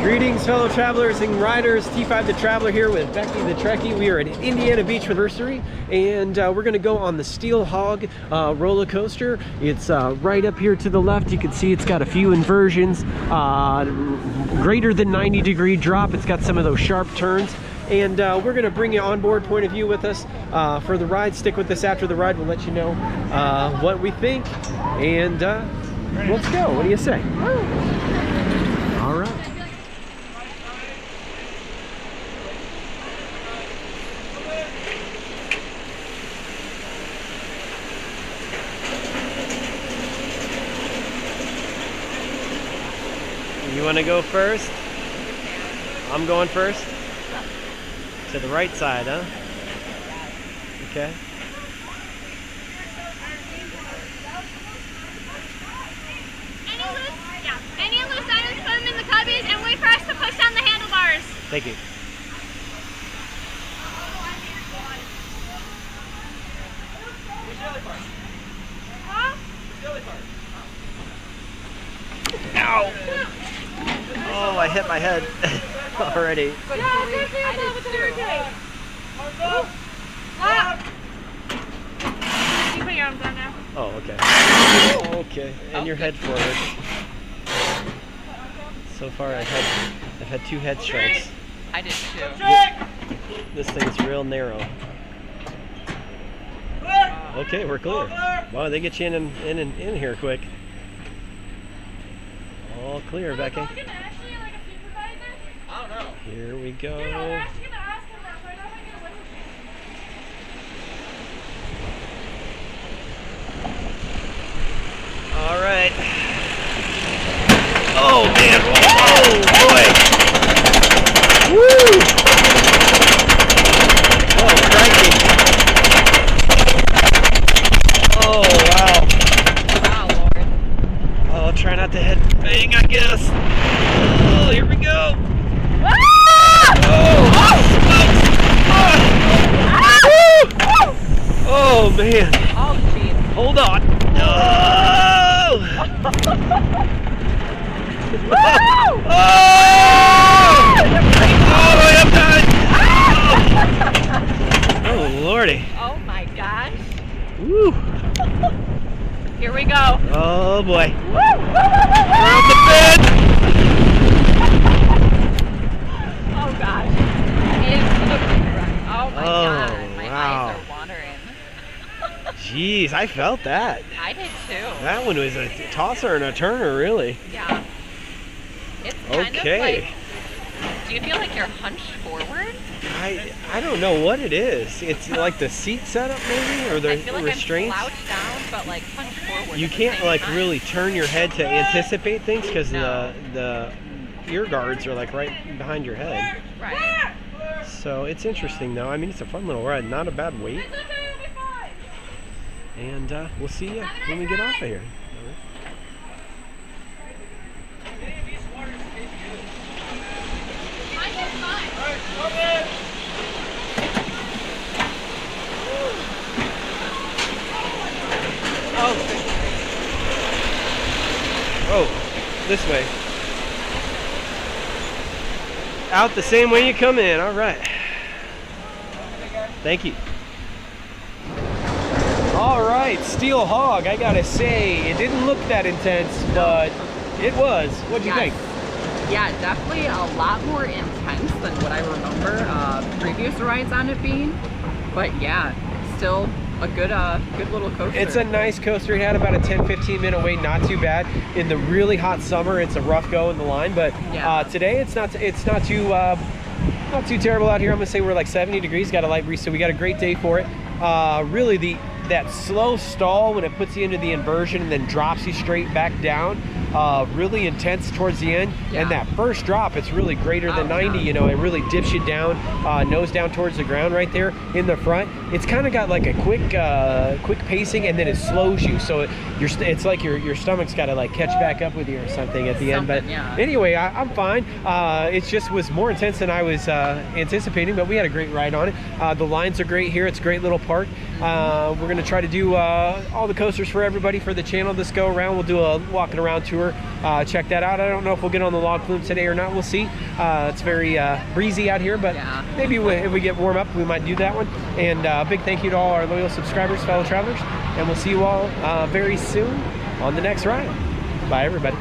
Greetings, fellow travelers and riders. T5 the Traveler here with Becky the Trekkie. We are at Indiana Beach Anniversary, and we're going to go on the Steel Hawg roller coaster. It's right up here to the left. You can see it's got a few inversions, greater than 90-degree drop. It's got some of those sharp turns. And we're going to bring you on board point of view with us for the ride. Stick with us after the ride. We'll let you know what we think. And let's go. What do you say? All right. You want to go first? I'm going first? To the right side, huh? Okay. Any loose items, put them in the cubbies and wait for us to push down the handlebars. Thank you. Where's the other part? Huh? Where's the other part? Ow! Oh, I hit my head already. Yeah, good for yourself with the hurricane. You put your arms down now. Oh, okay. Okay, and your head forward. So far, I've had 2 head strikes. I did too. This thing's real narrow. Okay, we're clear. Wow, they get you in here quick. All clear, Becky. Logan actually like a supervisor? I don't know. Here we go. Dude, I was actually going to ask him that, so I know if I get away with it. All right. Oh man! Oh boy! Woo! Oh crikey! Oh wow! Wow, Lord. Oh, try not to head bang, I guess. Oh, here we go. Oh man! Oh, jeez. Hold on. No! Oh! Oh, I'm done. Oh lordy! Oh my gosh. Woo! Here we go. Oh boy! Around the bend! Oh gosh. Oh my god. My wow. eyes are watering. Jeez, I felt that. I did too. That one was a tosser and a turner, really. Yeah. It's kind Okay. of like, do you feel like you're hunched forward? I don't know what it is. It's like the seat setup maybe, or the I feel like restraints. I'm slouched down, but like hunched forward. You at the can't same like time. really turn your head to anticipate things because No. the ear guards are like right behind your head. Right. So it's interesting though. I mean, it's a fun little ride. Not a bad weight. It's okay, it'll be fine. And we'll see you when we get off of here. Mine is fine. Oh, this way. Out the same way you come in. All right. Thank you. All right, Steel Hawg. I gotta say, it didn't look that intense, but it was. What'd you think? Yeah, definitely a lot more intense than what I remember previous rides on it being. But yeah, still a good little coaster. It's a nice coaster. It had about a 10-15 minute wait, not too bad. In the really hot summer, it's a rough go in the line, but Yeah. today it's not too terrible out here. I'm gonna say we're like 70 degrees, got a light breeze, so we got a great day for it. Really that slow stall when it puts you into the inversion and then drops you straight back down, really intense towards the end. Yeah. And that first drop, it's really greater than 90. Yeah. You know, it really dips you down, nose down towards the ground right there in the front. It's kind of got like a quick pacing, and then it slows you. So it's like your stomach's got to like catch back up with you or something at the end. But yeah. anyway, I'm fine. It just was more intense than I was anticipating, but we had a great ride on it. The lines are great here. It's a great little park. We're going to try to do all the coasters for everybody for the channel this go around. We'll do a walking around tour tour, check that out. I don't know if we'll get on the log flume today or not. We'll see. It's very breezy out here, but Yeah. maybe if we get warm up, we might do that one. And a big thank you to all our loyal subscribers, fellow travelers, and we'll see you all very soon on the next ride. Bye, everybody.